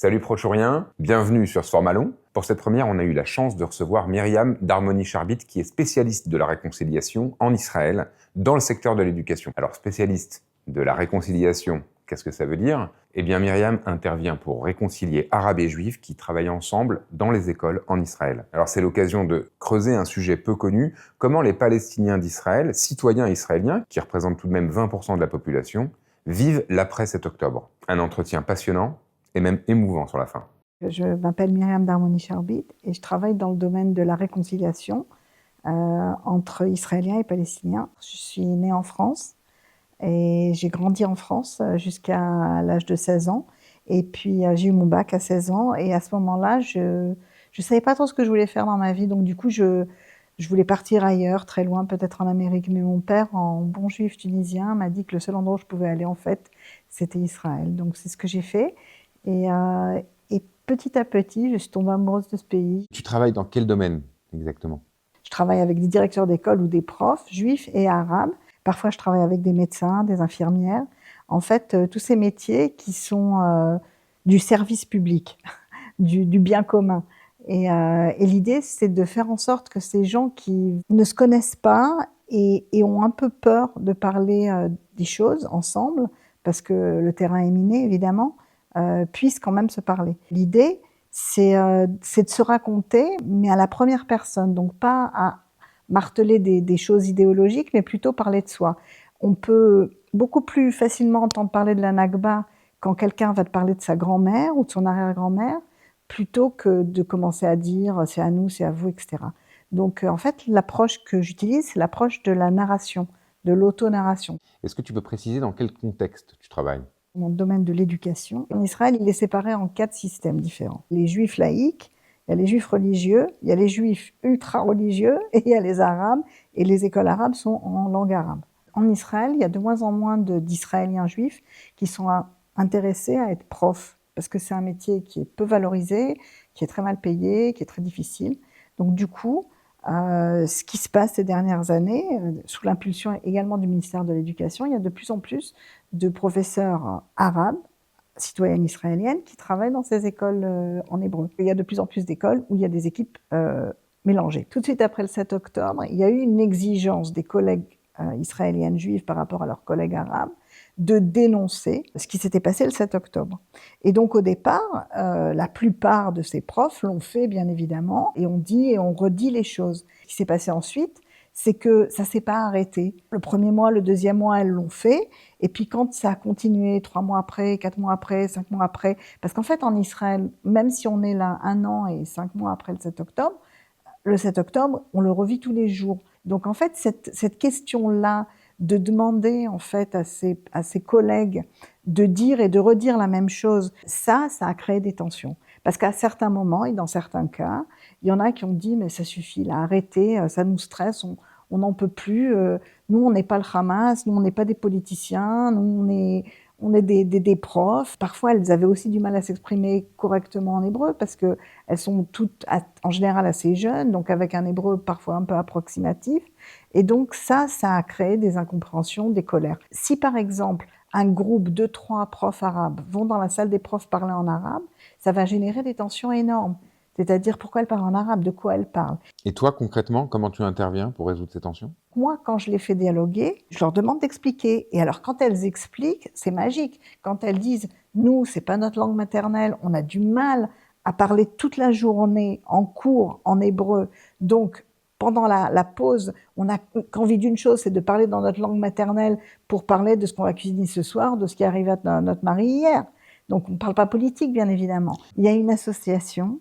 Salut Prochourien, bienvenue sur ce format long. Pour cette première, on a eu la chance de recevoir Myriam Darmony-Charbit, qui est spécialiste de la réconciliation en Israël, dans le secteur de l'éducation. Alors, spécialiste de la réconciliation, qu'est-ce que ça veut dire? Eh bien, Myriam intervient pour réconcilier arabes et juifs qui travaillent ensemble dans les écoles en Israël. Alors, c'est l'occasion de creuser un sujet peu connu, comment les Palestiniens d'Israël, citoyens israéliens, qui représentent tout de même 20% de la population, vivent l'après 7 octobre. Un entretien passionnant et même émouvant sur la fin. Je m'appelle Myriam Darmony-Charbit et je travaille dans le domaine de la réconciliation entre Israéliens et Palestiniens. Je suis née en France et j'ai grandi en France jusqu'à l'âge de 16 ans. Et puis j'ai eu mon bac à 16 ans et à ce moment-là, je savais pas trop ce que je voulais faire dans ma vie. Donc du coup, je voulais partir ailleurs, très loin, peut-être en Amérique. Mais mon père, en bon juif tunisien, m'a dit que le seul endroit où je pouvais aller, en fait, c'était Israël. Donc c'est ce que j'ai fait. Et petit à petit, je suis tombée amoureuse de ce pays. Tu travailles dans quel domaine exactement? Je travaille avec des directeurs d'école ou des profs, juifs et arabes. Parfois, je travaille avec des médecins, des infirmières. En fait, tous ces métiers qui sont du service public, du bien commun. Et l'idée, c'est de faire en sorte que ces gens qui ne se connaissent pas et ont un peu peur de parler des choses ensemble, parce que le terrain est miné, évidemment, puissent quand même se parler. L'idée, c'est de se raconter, mais à la première personne, donc pas à marteler des choses idéologiques, mais plutôt parler de soi. On peut beaucoup plus facilement entendre parler de la Nakba quand quelqu'un va te parler de sa grand-mère ou de son arrière-grand-mère, plutôt que de commencer à dire c'est à nous, c'est à vous, etc. Donc en fait, l'approche que j'utilise, c'est l'approche de la narration, de l'auto-narration. Est-ce que tu peux préciser dans quel contexte tu travailles? Dans le domaine de l'éducation. En Israël, il est séparé en 4 systèmes différents. Les juifs laïcs, il y a les juifs religieux, il y a les juifs ultra-religieux, et il y a les arabes, et les écoles arabes sont en langue arabe. En Israël, il y a de moins en moins d'Israéliens juifs qui sont intéressés à être profs, parce que c'est un métier qui est peu valorisé, qui est très mal payé, qui est très difficile. Donc du coup, ce qui se passe ces dernières années, sous l'impulsion également du ministère de l'Éducation, il y a de plus en plus de professeurs arabes, citoyennes israéliennes, qui travaillent dans ces écoles en hébreu. Il y a de plus en plus d'écoles où il y a des équipes mélangées. Tout de suite après le 7 octobre, il y a eu une exigence des collègues israéliennes juives par rapport à leurs collègues arabes de dénoncer ce qui s'était passé le 7 octobre. Et donc au départ, la plupart de ces profs l'ont fait bien évidemment, et on dit et on redit les choses. Ce qui s'est passé ensuite, c'est que ça s'est pas arrêté. Le premier mois, le deuxième mois, elles l'ont fait, et puis quand ça a continué 3 mois après, 4 mois après, 5 mois après, parce qu'en fait en Israël, même si on est là 1 an et 5 mois après le 7 octobre, on le revit tous les jours. Donc en fait, cette question-là de demander en fait à ses collègues de dire et de redire la même chose, ça a créé des tensions. Parce qu'à certains moments et dans certains cas, il y en a qui ont dit mais ça suffit, là, arrêtez, ça nous stresse, on n'en peut plus. Nous, on n'est pas le Hamas, nous, on n'est pas des politiciens, nous, on est des profs. Parfois, elles avaient aussi du mal à s'exprimer correctement en hébreu parce que elles sont toutes en général assez jeunes, donc avec un hébreu parfois un peu approximatif. Et donc ça a créé des incompréhensions, des colères. Si par exemple, un groupe de 3 profs arabes vont dans la salle des profs parler en arabe, ça va générer des tensions énormes. C'est-à-dire pourquoi elles parlent en arabe, de quoi elles parlent. Et toi, concrètement, comment tu interviens pour résoudre ces tensions? Moi, quand je les fais dialoguer, je leur demande d'expliquer. Et alors, quand elles expliquent, c'est magique. Quand elles disent « nous, c'est pas notre langue maternelle, on a du mal à parler toute la journée en cours en hébreu, donc pendant la pause, on n'a qu'envie d'une chose, c'est de parler dans notre langue maternelle pour parler de ce qu'on va cuisiner ce soir, de ce qui est arrivé à notre mari hier. Donc, on ne parle pas politique, bien évidemment. Il y a une association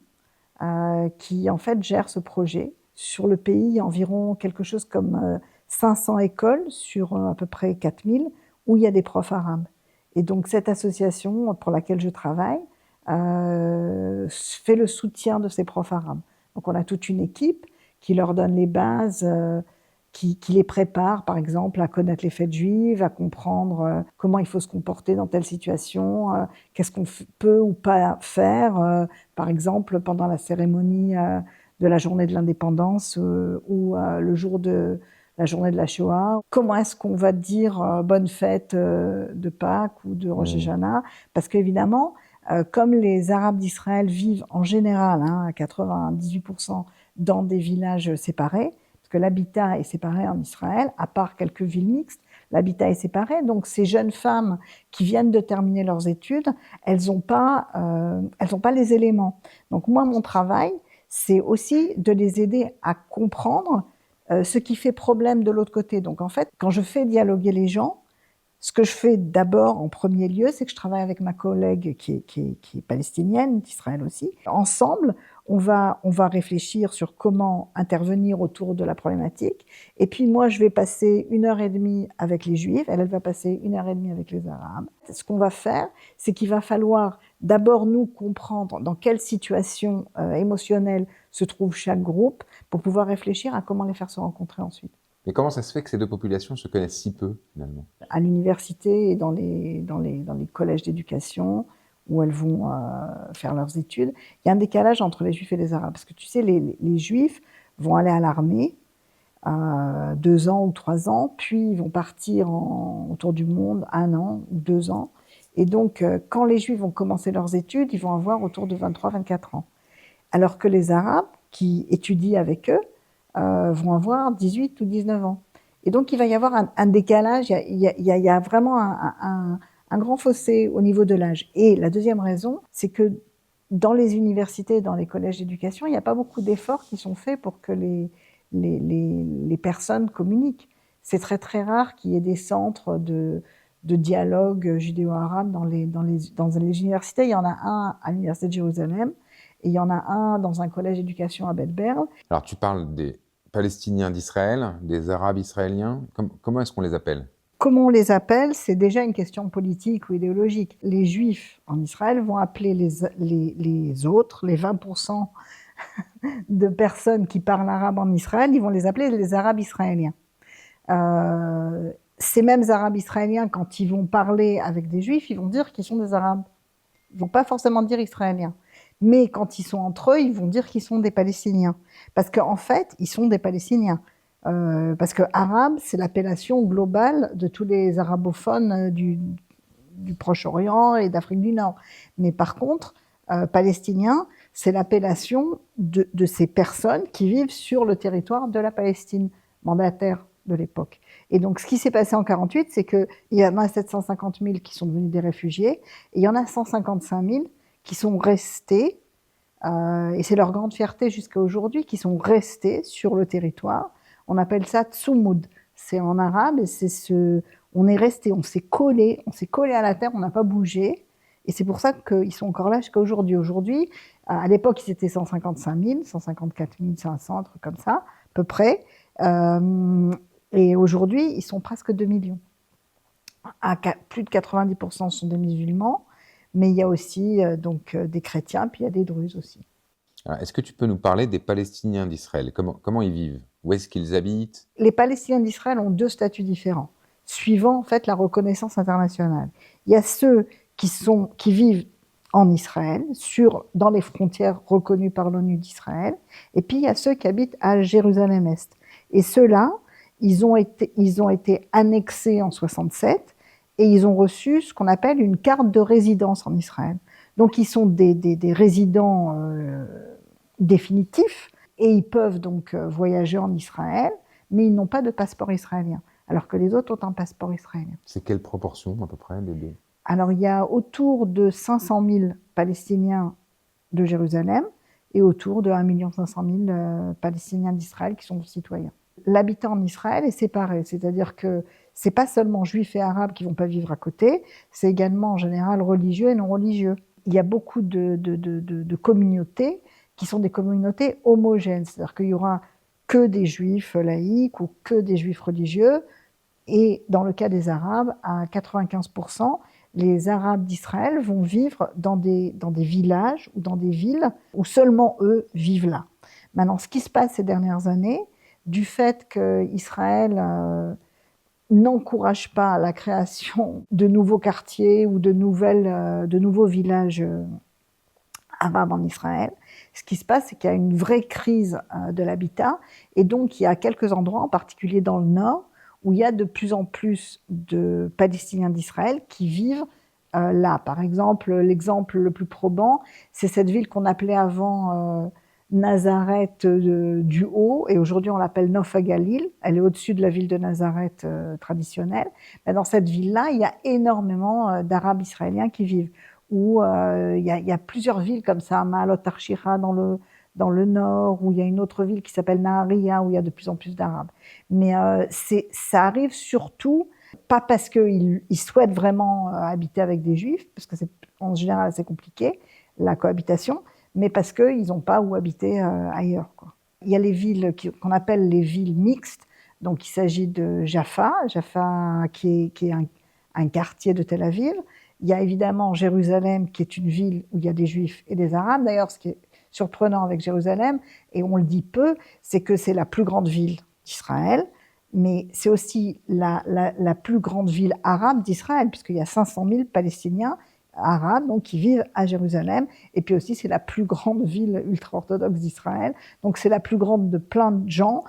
qui, en fait, gère ce projet. Sur le pays, il y a environ quelque chose comme 500 écoles sur à peu près 4000 où il y a des profs arabes. Et donc, cette association pour laquelle je travaille fait le soutien de ces profs arabes. Donc, on a toute une équipe qui leur donne les bases, qui les prépare, par exemple, à connaître les fêtes juives, à comprendre comment il faut se comporter dans telle situation, qu'est-ce qu'on peut ou pas faire, par exemple, pendant la cérémonie de la journée de l'indépendance ou le jour de la journée de la Shoah. Comment est-ce qu'on va dire bonne fête de Pâques ou de Rosh Hashanah? Parce qu'évidemment, Comme les Arabes d'Israël vivent en général, à 98%, dans des villages séparés, parce que l'habitat est séparé en Israël, à part quelques villes mixtes, l'habitat est séparé. Donc ces jeunes femmes qui viennent de terminer leurs études, elles n'ont pas les éléments. Donc moi, mon travail, c'est aussi de les aider à comprendre ce qui fait problème de l'autre côté. Donc en fait, quand je fais dialoguer les gens, ce que je fais d'abord, en premier lieu, c'est que je travaille avec ma collègue qui est palestinienne, d'Israël aussi. Ensemble, on va réfléchir sur comment intervenir autour de la problématique. Et puis moi, je vais passer 1h30 avec les Juifs, elle va passer 1h30 avec les Arabes. Ce qu'on va faire, c'est qu'il va falloir d'abord nous comprendre dans quelle situation émotionnelle se trouve chaque groupe pour pouvoir réfléchir à comment les faire se rencontrer ensuite. Mais comment ça se fait que ces deux populations se connaissent si peu, finalement? À l'université et dans les collèges d'éducation où elles vont faire leurs études, il y a un décalage entre les Juifs et les Arabes. Parce que tu sais, les Juifs vont aller à l'armée 2 ans ou 3 ans, puis ils vont partir autour du monde 1 an ou 2 ans. Et donc, quand les Juifs vont commencer leurs études, ils vont avoir autour de 23-24 ans. Alors que les Arabes, qui étudient avec eux, vont avoir 18 ou 19 ans. Et donc, il va y avoir un décalage, il y a vraiment un grand fossé au niveau de l'âge. Et la deuxième raison, c'est que dans les universités, dans les collèges d'éducation, il n'y a pas beaucoup d'efforts qui sont faits pour que les personnes communiquent. C'est très très rare qu'il y ait des centres de dialogue judéo-arabe dans les universités. Il y en a un à l'Université de Jérusalem, et il y en a un dans un collège d'éducation à Beth Berl. Alors, tu parles des Palestiniens d'Israël, des Arabes israéliens. Comment est-ce qu'on les appelle? Comment on les appelle, c'est déjà une question politique ou idéologique. Les Juifs en Israël vont appeler les autres, les 20% de personnes qui parlent arabe en Israël, ils vont les appeler les Arabes israéliens. Ces mêmes Arabes israéliens, quand ils vont parler avec des Juifs, ils vont dire qu'ils sont des Arabes. Ils ne vont pas forcément dire Israéliens. Mais quand ils sont entre eux, ils vont dire qu'ils sont des Palestiniens. Parce qu'en fait, ils sont des Palestiniens. Parce que arabe, c'est l'appellation globale de tous les arabophones du Proche-Orient et d'Afrique du Nord. Mais par contre, palestinien, c'est l'appellation de ces personnes qui vivent sur le territoire de la Palestine mandataire de l'époque. Et donc, ce qui s'est passé en 1948, c'est qu'il y en a 750 000 qui sont devenus des réfugiés, et il y en a 155 000 qui sont restés, et c'est leur grande fierté jusqu'à aujourd'hui, qui sont restés sur le territoire. On appelle ça tsumud. C'est en arabe, et on est resté, on s'est collé à la terre, on n'a pas bougé, et c'est pour ça qu'ils sont encore là jusqu'à aujourd'hui. Aujourd'hui, à l'époque, ils étaient 155 000, 154 500, un truc comme ça, à peu près. Et aujourd'hui, ils sont presque 2 millions. Plus de 90% sont des musulmans, mais il y a aussi des chrétiens, puis il y a des druzes aussi. Est-ce que tu peux nous parler des Palestiniens d'Israël? Comment ils vivent? Où est-ce qu'ils habitent? Les Palestiniens d'Israël ont 2 statuts différents, suivant en fait la reconnaissance internationale. Il y a ceux qui vivent en Israël, dans les frontières reconnues par l'ONU d'Israël, et puis il y a ceux qui habitent à Jérusalem-Est. Et ceux-là, ils ont été annexés en 67 et ils ont reçu ce qu'on appelle une carte de résidence en Israël. Donc ils sont des résidents définitifs et ils peuvent donc voyager en Israël, mais ils n'ont pas de passeport israélien, alors que les autres ont un passeport israélien. C'est quelle proportion à peu près des deux? Alors il y a autour de 500 000 Palestiniens de Jérusalem et autour de 1 500 000 Palestiniens d'Israël qui sont citoyens. L'habitat en Israël est séparé, c'est-à-dire que c'est pas seulement juifs et arabes qui vont pas vivre à côté, c'est également en général religieux et non religieux. Il y a beaucoup de communautés qui sont des communautés homogènes, c'est-à-dire qu'il y aura que des juifs laïcs ou que des juifs religieux, et dans le cas des arabes, à 95%, les arabes d'Israël vont vivre dans des villages ou dans des villes où seulement eux vivent là. Maintenant, ce qui se passe ces dernières années, du fait qu'Israël n'encourage pas la création de nouveaux quartiers ou de nouveaux villages arabes en Israël, ce qui se passe, c'est qu'il y a une vraie crise de l'habitat, et donc il y a quelques endroits, en particulier dans le nord, où il y a de plus en plus de Palestiniens d'Israël qui vivent là. Par exemple, l'exemple le plus probant, c'est cette ville qu'on appelait avant Nazareth du Haut, et aujourd'hui on l'appelle Nof HaGalil. Elle est au-dessus de la ville de Nazareth traditionnelle. Mais dans cette ville-là, il y a énormément d'Arabes israéliens qui vivent. Où il y a plusieurs villes comme ça, Ma'alot Arshira dans le nord, où il y a une autre ville qui s'appelle Nahariya, où il y a de plus en plus d'Arabes. Mais ça arrive surtout, pas parce qu'ils souhaitent vraiment habiter avec des Juifs, parce que c'est en général assez compliqué, la cohabitation, mais parce qu'ils n'ont pas où habiter ailleurs, quoi. Il y a les villes qu'on appelle les villes mixtes, donc il s'agit de Jaffa qui est un quartier de Tel Aviv. Il y a évidemment Jérusalem, qui est une ville où il y a des Juifs et des Arabes. D'ailleurs, ce qui est surprenant avec Jérusalem, et on le dit peu, c'est que c'est la plus grande ville d'Israël, mais c'est aussi la plus grande ville arabe d'Israël, puisqu'il y a 500 000 Palestiniens arabes donc, qui vivent à Jérusalem, et puis aussi c'est la plus grande ville ultra-orthodoxe d'Israël, donc c'est la plus grande de plein de gens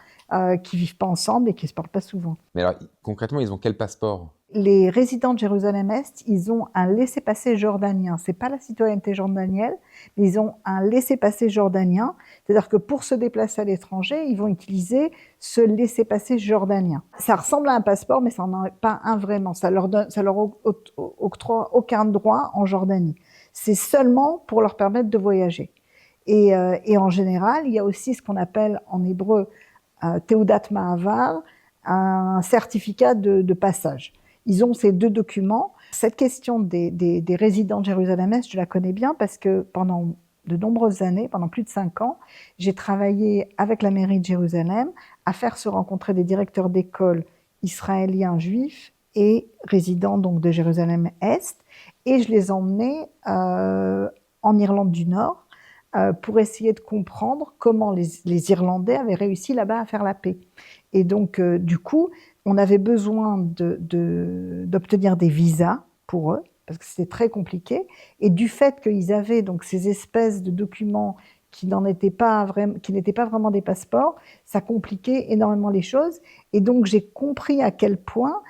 qui vivent pas ensemble et qui se parlent pas souvent. Mais alors, concrètement, ils ont quel passeport? Les résidents de Jérusalem-Est, ils ont un laissez-passer jordanien. C'est pas la citoyenneté jordanienne, mais ils ont un laissez-passer jordanien. C'est-à-dire que pour se déplacer à l'étranger, ils vont utiliser ce laissez-passer jordanien. Ça ressemble à un passeport, mais ça n'en est pas un vraiment. Ça leur octroie aucun droit en Jordanie. C'est seulement pour leur permettre de voyager. Et en général, il y a aussi ce qu'on appelle en hébreu Teudat Ma'avar, un certificat de passage. Ils ont ces deux documents. Cette question des résidents de Jérusalem-Est, je la connais bien parce que pendant de nombreuses années, pendant plus de 5 ans, j'ai travaillé avec la mairie de Jérusalem à faire se rencontrer des directeurs d'école israéliens juifs et résidents donc de Jérusalem-Est. Et je les emmenais en Irlande du Nord pour essayer de comprendre comment les Irlandais avaient réussi là-bas à faire la paix. Et donc, du coup, on avait besoin d'obtenir des visas pour eux, parce que c'était très compliqué. Et du fait qu'ils avaient donc ces espèces de documents qui n'étaient pas vraiment des passeports, ça compliquait énormément les choses. Et donc, j'ai compris à quel point,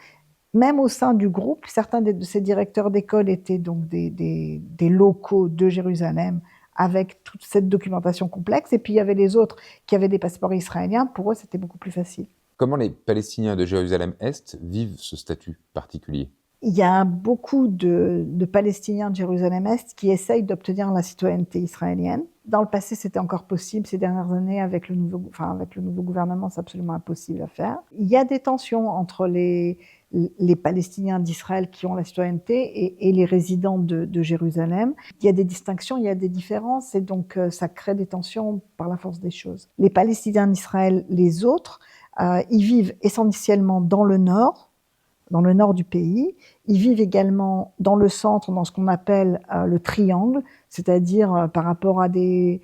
même au sein du groupe, certains de ces directeurs d'école étaient donc des locaux de Jérusalem, avec toute cette documentation complexe. Et puis, il y avait les autres qui avaient des passeports israéliens. Pour eux, c'était beaucoup plus facile. Comment les Palestiniens de Jérusalem-Est vivent ce statut particulier? Il y a beaucoup de Palestiniens de Jérusalem-Est qui essayent d'obtenir la citoyenneté israélienne. Dans le passé, c'était encore possible. Ces dernières années, avec le nouveau gouvernement, c'est absolument impossible à faire. Il y a des tensions entre les Palestiniens d'Israël qui ont la citoyenneté et les résidents de Jérusalem. Il y a des distinctions, il y a des différences, et donc ça crée des tensions par la force des choses. Les Palestiniens d'Israël, les autres, ils vivent essentiellement dans le nord du pays. Ils vivent également dans le centre, dans ce qu'on appelle le triangle, c'est-à-dire par rapport à des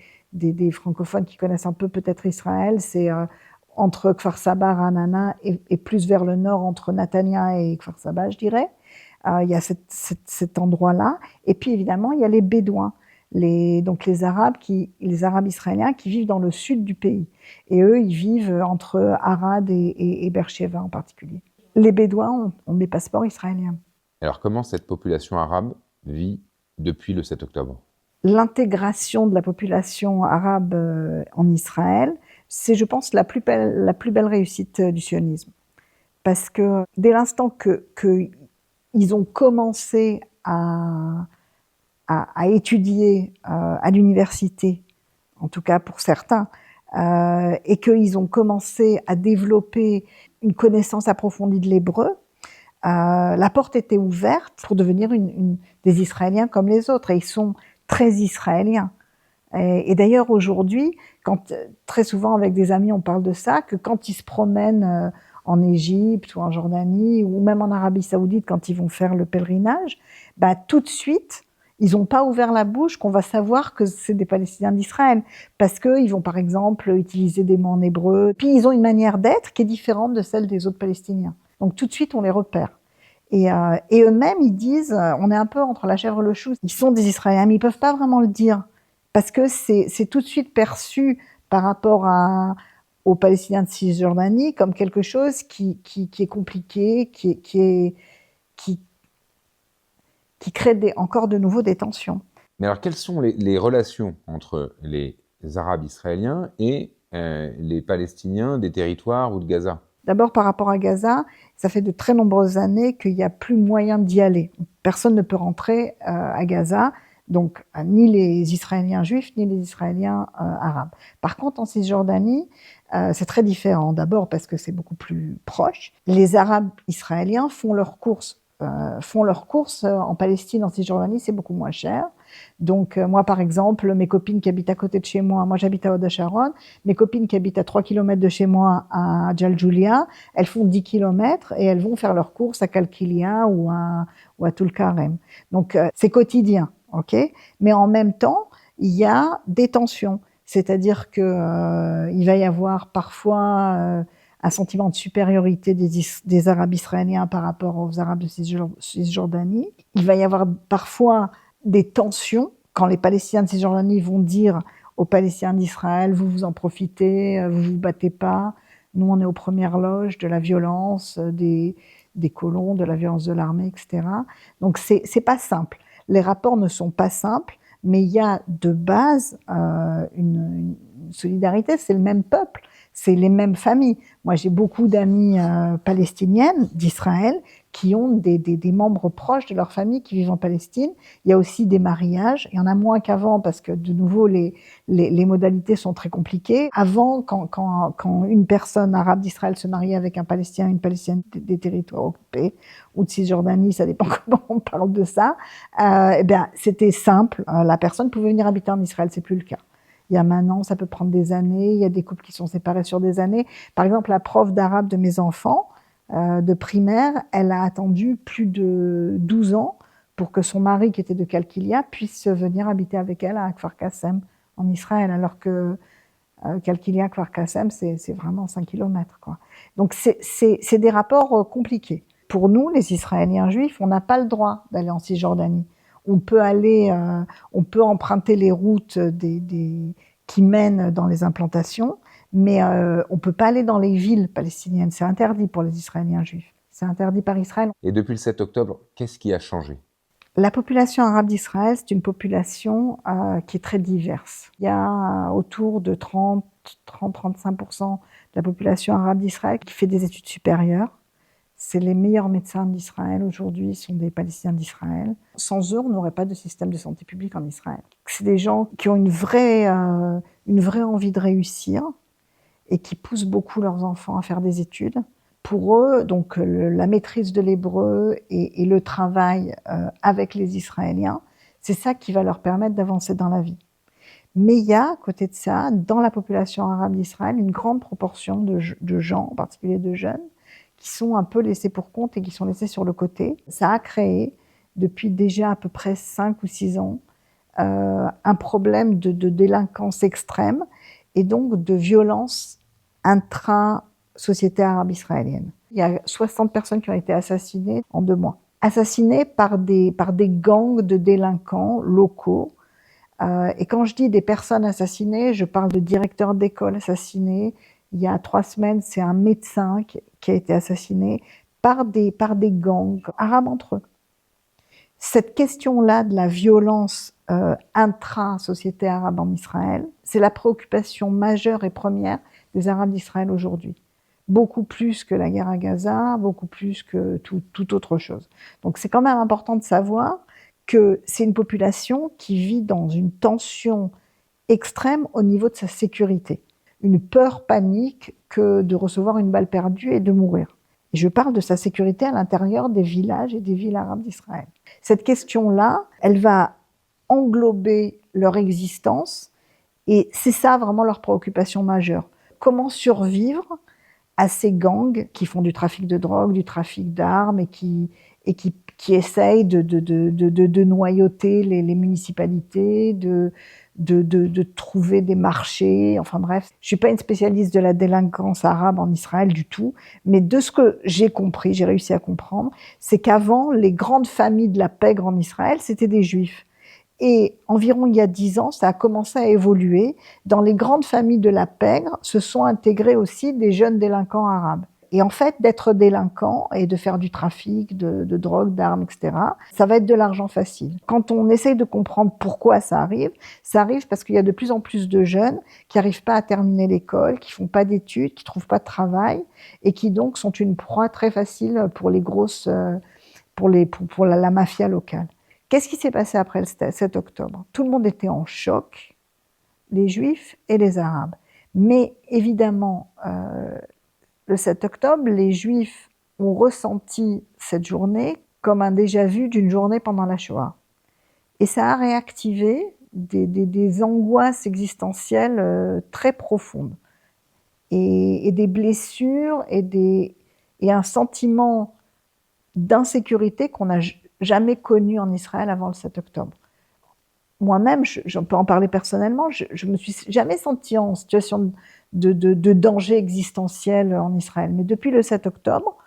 francophones qui connaissent un peu peut-être Israël, c'est entre Kfar Saba, Ra'anana et plus vers le nord, entre Natania et Kfar Saba, je dirais. Il y a cet endroit-là. Et puis évidemment, il y a les Bédouins, donc les Arabes israéliens qui vivent dans le sud du pays. Et eux, ils vivent entre Arad et Beersheva en particulier. Les Bédouins ont des passeports israéliens. Alors, comment cette population arabe vit depuis le 7 octobre? L'intégration de la population arabe en Israël, c'est, je pense, la plus belle réussite du sionisme. Parce que dès l'instant qu'ils ont commencé à étudier à l'université, en tout cas pour certains, et qu'ils ont commencé à développer une connaissance approfondie de l'hébreu, la porte était ouverte pour devenir des Israéliens comme les autres. Et ils sont très israéliens. Et d'ailleurs, aujourd'hui, très souvent avec des amis, on parle de ça, que quand ils se promènent en Égypte ou en Jordanie, ou même en Arabie Saoudite, quand ils vont faire le pèlerinage, bah, tout de suite, ils n'ont pas ouvert la bouche qu'on va savoir que c'est des Palestiniens d'Israël. Parce qu'ils vont, par exemple, utiliser des mots en hébreu. Puis, ils ont une manière d'être qui est différente de celle des autres Palestiniens. Donc, tout de suite, on les repère. Et eux-mêmes, ils disent, on est un peu entre la chèvre et le chou. Ils sont des Israéliens, mais ils peuvent pas vraiment le dire. Parce que c'est tout de suite perçu par rapport aux Palestiniens de Cisjordanie comme quelque chose qui est compliqué, qui qui crée encore de nouveau des tensions. Mais alors, quelles sont les relations entre les Arabes israéliens et les Palestiniens des territoires ou de Gaza? D'abord, par rapport à Gaza, ça fait de très nombreuses années qu'il n'y a plus moyen d'y aller. Personne ne peut rentrer à Gaza, donc ni les Israéliens juifs, ni les Israéliens arabes. Par contre, en Cisjordanie, c'est très différent. D'abord parce que c'est beaucoup plus proche. Les Arabes israéliens font leurs courses. En Palestine, en Cisjordanie, c'est beaucoup moins cher. Donc moi, par exemple, mes copines qui habitent à côté de chez moi j'habite à Hod-Sharon, mes copines qui habitent à 3 km de chez moi à Jaljulia, elles font 10 km et elles vont faire leurs courses à Kalkilia ou à Tulkarem. Donc c'est quotidien, ok. Mais en même temps, il y a des tensions. C'est-à-dire que il va y avoir parfois un sentiment de supériorité des Arabes israéliens par rapport aux Arabes de Cisjordanie. Il va y avoir parfois des tensions quand les Palestiniens de Cisjordanie vont dire aux Palestiniens d'Israël, vous vous en profitez, vous vous battez pas, nous on est aux premières loges de la violence des colons, de la violence de l'armée, etc. Donc c'est pas simple. Les rapports ne sont pas simples, mais il y a de base une solidarité, c'est le même peuple, c'est les mêmes familles. Moi, j'ai beaucoup d'amies palestiniennes d'Israël qui ont des membres proches de leur famille qui vivent en Palestine. Il y a aussi des mariages. Il y en a moins qu'avant parce que, de nouveau, les modalités sont très compliquées. Avant, quand une personne arabe d'Israël se mariait avec un Palestinien, une Palestinienne des territoires occupés ou de Cisjordanie, ça dépend comment on parle de ça, eh bien, c'était simple. La personne pouvait venir habiter en Israël, c'est plus le cas. Il y a maintenant, ça peut prendre des années. Il y a des couples qui sont séparés sur des années. Par exemple, la prof d'arabe de mes enfants de primaire, elle a attendu plus de 12 ans pour que son mari, qui était de Kalkilia, puisse venir habiter avec elle à Kfar Kassem, en Israël, alors que Kalkilia, Kfar Kassem, c'est vraiment 5 kilomètres, quoi. Donc, c'est des rapports compliqués. Pour nous, les Israéliens juifs, on n'a pas le droit d'aller en Cisjordanie. On peut emprunter les routes qui mènent dans les implantations, mais on ne peut pas aller dans les villes palestiniennes. C'est interdit pour les Israéliens juifs. C'est interdit par Israël. Et depuis le 7 octobre, qu'est-ce qui a changé? La population arabe d'Israël, c'est une population qui est très diverse. Il y a autour de 30-35% de la population arabe d'Israël qui fait des études supérieures. C'est les meilleurs médecins d'Israël aujourd'hui, sont des Palestiniens d'Israël. Sans eux, on n'aurait pas de système de santé publique en Israël. C'est des gens qui ont une vraie envie de réussir et qui poussent beaucoup leurs enfants à faire des études. Pour eux, donc la maîtrise de l'hébreu et le travail avec les Israéliens, c'est ça qui va leur permettre d'avancer dans la vie. Mais il y a, à côté de ça, dans la population arabe d'Israël, une grande proportion de gens, en particulier de jeunes, qui sont un peu laissés pour compte et qui sont laissés sur le côté. Ça a créé, depuis déjà à peu près 5 ou 6 ans, un problème de délinquance extrême et donc de violence intra-société arabe israélienne. Il y a 60 personnes qui ont été assassinées en 2 mois. Assassinées par des gangs de délinquants locaux. Et quand je dis des personnes assassinées, je parle de directeurs d'école assassinés. Il y a 3 semaines, c'est un médecin qui a été assassiné par des gangs arabes entre eux. Cette question-là de la violence intra-société arabe en Israël, c'est la préoccupation majeure et première des Arabes d'Israël aujourd'hui. Beaucoup plus que la guerre à Gaza, beaucoup plus que toute autre chose. Donc c'est quand même important de savoir que c'est une population qui vit dans une tension extrême au niveau de sa sécurité. Une peur panique que de recevoir une balle perdue et de mourir. Et je parle de sa sécurité à l'intérieur des villages et des villes arabes d'Israël. Cette question-là, elle va englober leur existence et c'est ça vraiment leur préoccupation majeure. Comment survivre à ces gangs qui font du trafic de drogue, du trafic d'armes et qui essayent de noyauter les municipalités, de trouver des marchés, enfin bref. Je suis pas une spécialiste de la délinquance arabe en Israël du tout, mais de ce que j'ai compris, j'ai réussi à comprendre, c'est qu'avant, les grandes familles de la pègre en Israël, c'était des juifs. Et environ il y a 10 ans, ça a commencé à évoluer. Dans les grandes familles de la pègre, se sont intégrés aussi des jeunes délinquants arabes. Et en fait, d'être délinquant et de faire du trafic de drogue, d'armes, etc., ça va être de l'argent facile. Quand on essaye de comprendre pourquoi ça arrive parce qu'il y a de plus en plus de jeunes qui n'arrivent pas à terminer l'école, qui font pas d'études, qui trouvent pas de travail et qui donc sont une proie très facile pour les grosses, pour la mafia locale. Qu'est-ce qui s'est passé après le 7 octobre? Tout le monde était en choc, les Juifs et les Arabes. Mais évidemment, le 7 octobre, les Juifs ont ressenti cette journée comme un déjà-vu d'une journée pendant la Shoah. Et ça a réactivé des angoisses existentielles très profondes. Et des blessures et un sentiment d'insécurité qu'on n'a jamais connu en Israël avant le 7 octobre. Moi-même, je peux en parler personnellement, je me suis jamais sentie en situation de danger existentiel en Israël. Mais depuis le 7 octobre,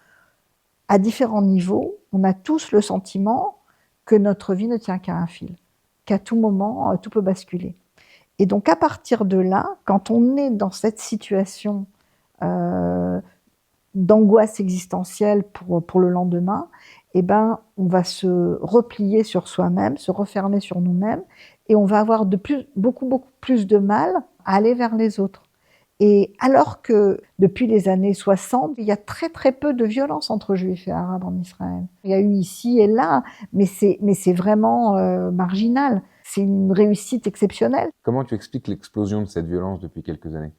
à différents niveaux, on a tous le sentiment que notre vie ne tient qu'à un fil, qu'à tout moment, tout peut basculer. Et donc, à partir de là, quand on est dans cette situation d'angoisse existentielle pour le lendemain, eh ben, on va se replier sur soi-même, se refermer sur nous-mêmes, et on va avoir beaucoup plus de mal à aller vers les autres. Et alors que depuis les années 60, il y a très peu de violence entre juifs et arabes en Israël. Il y a eu ici et là, mais c'est vraiment marginal. C'est une réussite exceptionnelle. Comment tu expliques l'explosion de cette violence depuis quelques années?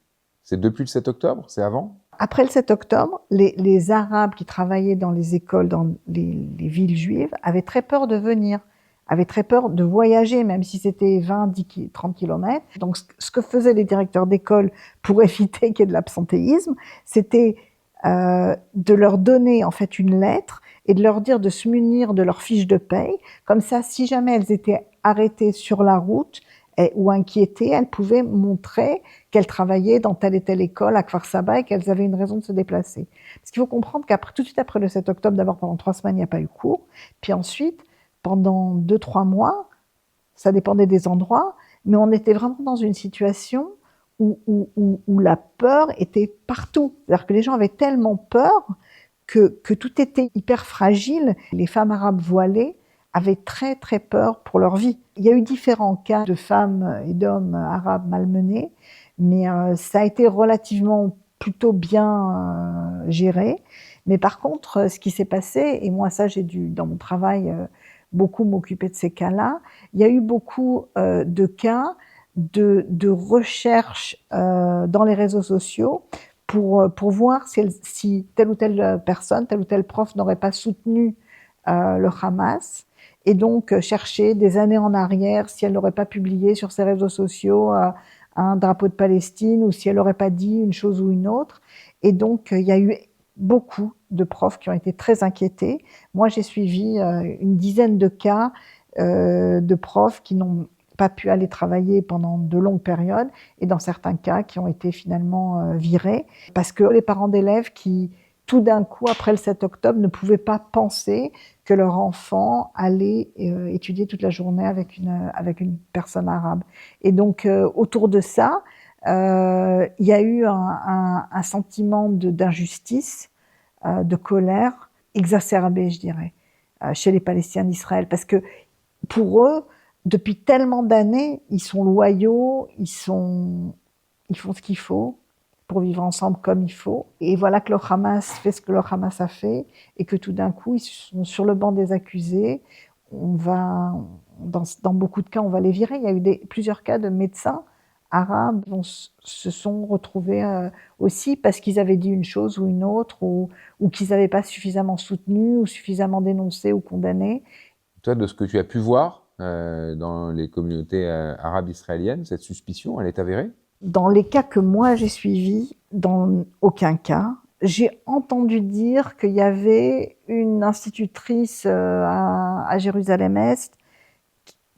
C'est depuis le 7 octobre? C'est avant? Après le 7 octobre, les Arabes qui travaillaient dans les écoles, dans les villes juives, avaient très peur de venir, avaient très peur de voyager, même si c'était 20, 10, 30 kilomètres. Donc, ce que faisaient les directeurs d'école pour éviter qu'il y ait de l'absentéisme, c'était de leur donner en fait une lettre et de leur dire de se munir de leur fiche de paye. Comme ça, si jamais elles étaient arrêtées sur la route ou inquiétées, elles pouvaient montrer qu'elles travaillaient dans telle et telle école à Kfar Saba et qu'elles avaient une raison de se déplacer. Parce qu'il faut comprendre tout de suite après le 7 octobre, d'abord pendant 3 semaines, il n'y a pas eu cours. Puis ensuite, pendant 2-3 mois, ça dépendait des endroits, mais on était vraiment dans une situation où la peur était partout. C'est-à-dire que les gens avaient tellement peur que tout était hyper fragile. Les femmes arabes voilées avaient très peur pour leur vie. Il y a eu différents cas de femmes et d'hommes arabes malmenés, mais ça a été relativement plutôt bien géré. Mais par contre, ce qui s'est passé, et moi ça j'ai dû, dans mon travail, beaucoup m'occuper de ces cas-là, il y a eu beaucoup de cas de recherche dans les réseaux sociaux pour voir si telle ou telle personne, tel ou tel prof n'aurait pas soutenu le Hamas, et donc chercher des années en arrière si elle n'aurait pas publié sur ses réseaux sociaux un drapeau de Palestine ou si elle n'aurait pas dit une chose ou une autre. Et donc il y a eu beaucoup de profs qui ont été très inquiétés. Moi, j'ai suivi une dizaine de cas de profs qui n'ont pas pu aller travailler pendant de longues périodes et dans certains cas qui ont été finalement virés parce que les parents d'élèves qui, tout d'un coup, après le 7 octobre, ne pouvaient pas penser que leur enfant allait étudier toute la journée avec une personne arabe. Et donc, autour de ça, il y a eu un sentiment d'injustice, de colère exacerbée, je dirais, chez les Palestiniens d'Israël. Parce que pour eux, depuis tellement d'années, ils sont loyaux, ils font ce qu'il faut pour vivre ensemble comme il faut. Et voilà que le Hamas fait ce que le Hamas a fait, et que tout d'un coup, ils sont sur le banc des accusés. Dans beaucoup de cas, on va les virer. Il y a eu plusieurs cas de médecins arabes se sont retrouvés aussi parce qu'ils avaient dit une chose ou une autre, ou qu'ils n'avaient pas suffisamment soutenu, ou suffisamment dénoncé ou condamné. Toi, de ce que tu as pu voir dans les communautés arabes israéliennes, cette suspicion, elle est avérée? Dans les cas que moi j'ai suivis, dans aucun cas. J'ai entendu dire qu'il y avait une institutrice à Jérusalem-Est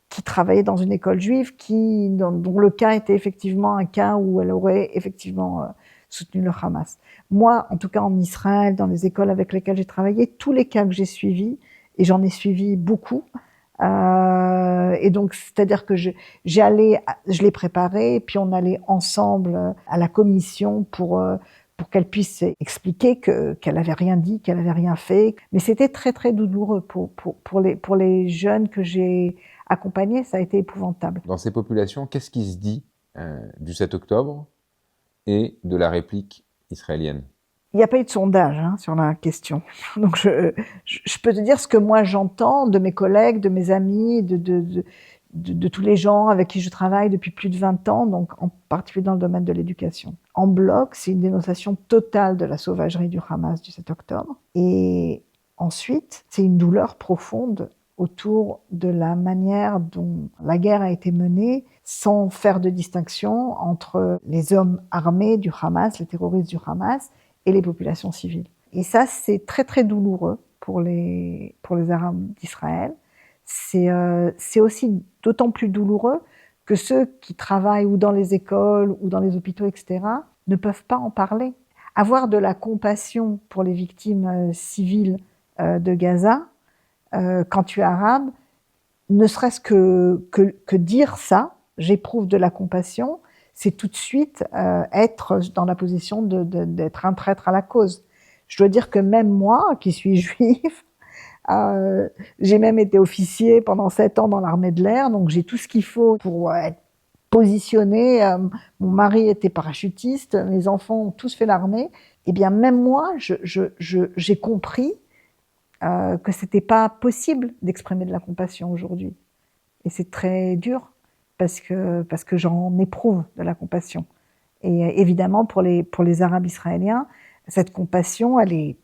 qui travaillait dans une école juive, dont le cas était effectivement un cas où elle aurait effectivement soutenu le Hamas. Moi, en tout cas en Israël, dans les écoles avec lesquelles j'ai travaillé, tous les cas que j'ai suivis, et j'en ai suivi beaucoup, et donc c'est-à-dire que je les préparais, et puis on allait ensemble à la commission pour pour qu'elle puisse expliquer qu'elle n'avait rien dit, qu'elle n'avait rien fait. Mais c'était très, très douloureux pour les jeunes que j'ai accompagnés, ça a été épouvantable. Dans ces populations, qu'est-ce qui se dit du 7 octobre et de la réplique israélienne? Il n'y a pas eu de sondage sur la question. Donc je peux te dire ce que moi j'entends de mes collègues, de mes amis, de tous les gens avec qui je travaille depuis plus de 20 ans, donc en particulier dans le domaine de l'éducation. En bloc, c'est une dénonciation totale de la sauvagerie du Hamas du 7 octobre. Et ensuite, c'est une douleur profonde autour de la manière dont la guerre a été menée, sans faire de distinction entre les hommes armés du Hamas, les terroristes du Hamas, et les populations civiles. Et ça, c'est très très douloureux pour les Arabes d'Israël. C'est aussi d'autant plus douloureux que ceux qui travaillent ou dans les écoles ou dans les hôpitaux, etc., ne peuvent pas en parler. Avoir de la compassion pour les victimes civiles de Gaza, quand tu es arabe, ne serait-ce que dire ça, j'éprouve de la compassion, c'est tout de suite être dans la position d'être un traître à la cause. Je dois dire que même moi, qui suis juive, j'ai même été officier pendant 7 ans dans l'armée de l'air, donc j'ai tout ce qu'il faut pour être positionné. Mon mari était parachutiste, mes enfants ont tous fait l'armée. Et bien même moi, j'ai compris que c'était pas possible d'exprimer de la compassion aujourd'hui. Et c'est très dur parce que j'en éprouve de la compassion. Et évidemment, pour les Arabes israéliens, cette compassion, elle est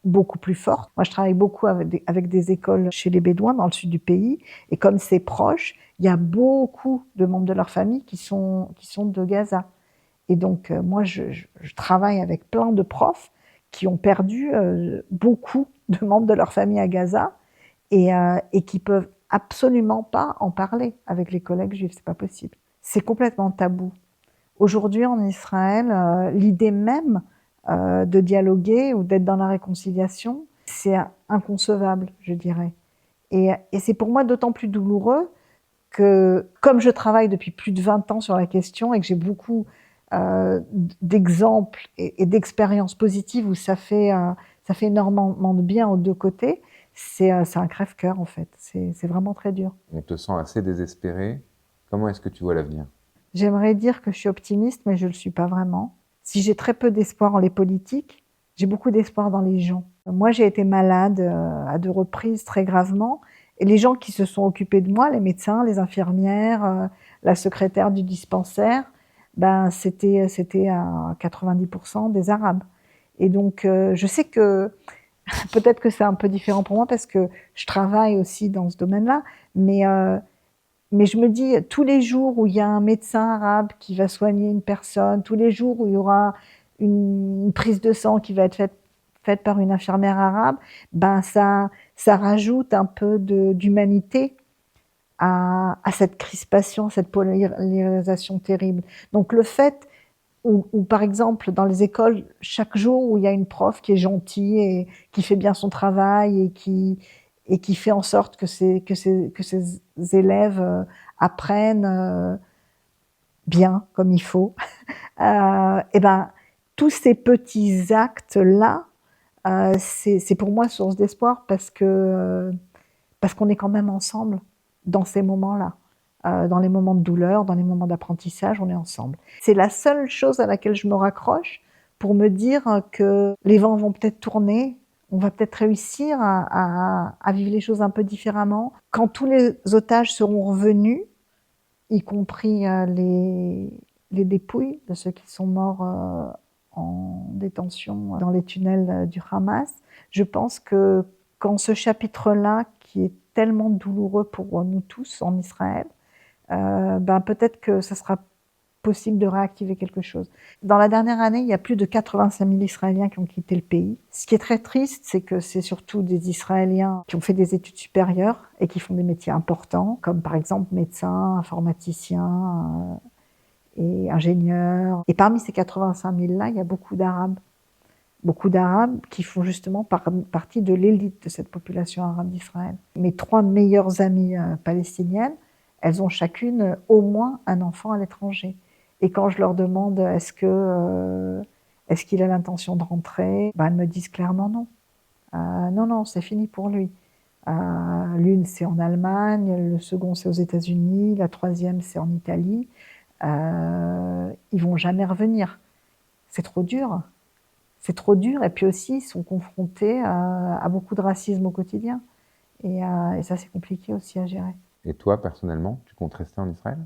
beaucoup plus forte. Moi, je travaille beaucoup avec des écoles chez les Bédouins dans le sud du pays. Et comme c'est proche, il y a beaucoup de membres de leur famille qui sont de Gaza. Et donc, moi, je travaille avec plein de profs qui ont perdu beaucoup de membres de leur famille à Gaza et qui peuvent absolument pas en parler avec les collègues juifs. C'est pas possible. C'est complètement tabou. Aujourd'hui, en Israël, l'idée même de dialoguer ou d'être dans la réconciliation, c'est inconcevable, je dirais. Et c'est pour moi d'autant plus douloureux que, comme je travaille depuis plus de 20 ans sur la question et que j'ai beaucoup d'exemples et d'expériences positives où ça fait énormément de bien aux deux côtés, c'est un crève-cœur en fait. C'est vraiment très dur. On te sent assez désespéré. Comment est-ce que tu vois l'avenir? J'aimerais dire que je suis optimiste, mais je ne le suis pas vraiment. Si j'ai très peu d'espoir en les politiques, j'ai beaucoup d'espoir dans les gens. Moi, j'ai été malade à 2 reprises très gravement. Et les gens qui se sont occupés de moi, les médecins, les infirmières, la secrétaire du dispensaire, ben, c'était à 90% des Arabes. Et donc, je sais que peut-être que c'est un peu différent pour moi parce que je travaille aussi dans ce domaine-là, mais je me dis, tous les jours où il y a un médecin arabe qui va soigner une personne, tous les jours où il y aura une prise de sang qui va être faite par une infirmière arabe, ben ça rajoute un peu d'humanité à cette crispation, cette polarisation terrible. Donc le fait où, par exemple, dans les écoles, chaque jour où il y a une prof qui est gentille et qui fait bien son travail et qui fait en sorte que ses élèves apprennent bien, comme il faut, et ben, tous ces petits actes-là, c'est pour moi source d'espoir parce qu'on est quand même ensemble dans ces moments-là. Dans les moments de douleur, dans les moments d'apprentissage, on est ensemble. C'est la seule chose à laquelle je me raccroche pour me dire que les vents vont peut-être tourner, on va peut-être réussir à vivre les choses un peu différemment. Quand tous les otages seront revenus, y compris les dépouilles de ceux qui sont morts en détention dans les tunnels du Hamas, je pense que quand ce chapitre-là, qui est tellement douloureux pour nous tous en Israël, ben peut-être que ça sera possible de réactiver quelque chose. Dans la dernière année, il y a plus de 85 000 Israéliens qui ont quitté le pays. Ce qui est très triste, c'est que c'est surtout des Israéliens qui ont fait des études supérieures et qui font des métiers importants, comme par exemple médecins, informaticiens et ingénieurs. Et parmi ces 85 000-là, il y a beaucoup d'Arabes. Beaucoup d'Arabes qui font justement partie de l'élite de cette population arabe d'Israël. Mes 3 meilleures amies palestiniennes, elles ont chacune au moins un enfant à l'étranger. Et quand je leur demande est-ce Est-ce qu'il a l'intention de rentrer? Elles me disent clairement non. Non, non, c'est fini pour lui. L'une, c'est en Allemagne, le second, c'est aux États-Unis, la troisième, c'est en Italie. Ils vont jamais revenir. C'est trop dur. C'est trop dur. Et puis aussi, ils sont confrontés à beaucoup de racisme au quotidien. Et ça, c'est compliqué aussi à gérer. Et toi, personnellement, tu comptes rester en Israël?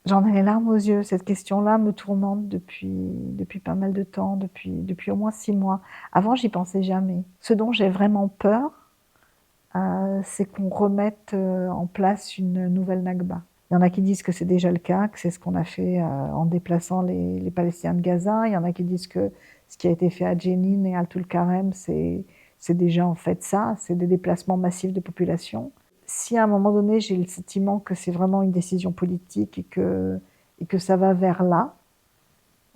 J'en ai les larmes aux yeux. Cette question-là me tourmente depuis pas mal de temps, depuis au moins 6 mois. Avant, j'y pensais jamais. Ce dont j'ai vraiment peur, c'est qu'on remette en place une nouvelle Nakba. Il y en a qui disent que c'est déjà le cas, que c'est ce qu'on a fait en déplaçant les Palestiniens de Gaza. Il y en a qui disent que ce qui a été fait à Jenin et à Tul-Karem, c'est déjà en fait ça, c'est des déplacements massifs de population. Si à un moment donné, j'ai le sentiment que c'est vraiment une décision politique et que ça va vers là,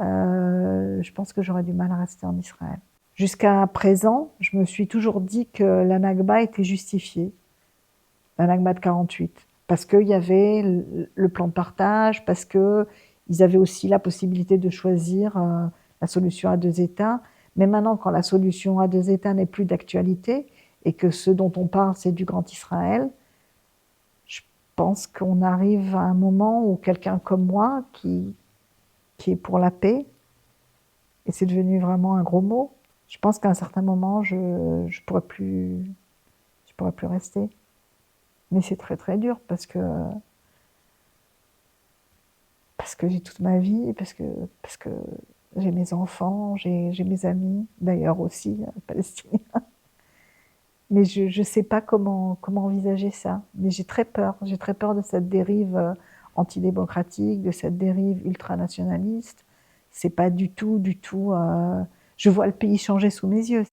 je pense que j'aurais du mal à rester en Israël. Jusqu'à présent, je me suis toujours dit que la Nakba était justifiée, la Nakba de 48, parce qu'il y avait le plan de partage, parce qu'ils avaient aussi la possibilité de choisir la solution à 2 États. Mais maintenant, quand la solution à 2 États n'est plus d'actualité et que ce dont on parle, c'est du Grand Israël, je pense qu'on arrive à un moment où quelqu'un comme moi, qui est pour la paix, et c'est devenu vraiment un gros mot, je pense qu'à un certain moment, je pourrais plus rester. Mais c'est très très dur parce que j'ai toute ma vie, parce que j'ai mes enfants, j'ai mes amis, d'ailleurs aussi palestiniens. Mais je sais pas comment envisager ça. Mais j'ai très peur de cette dérive antidémocratique, de cette dérive ultranationaliste. C'est pas du tout. Je vois le pays changer sous mes yeux.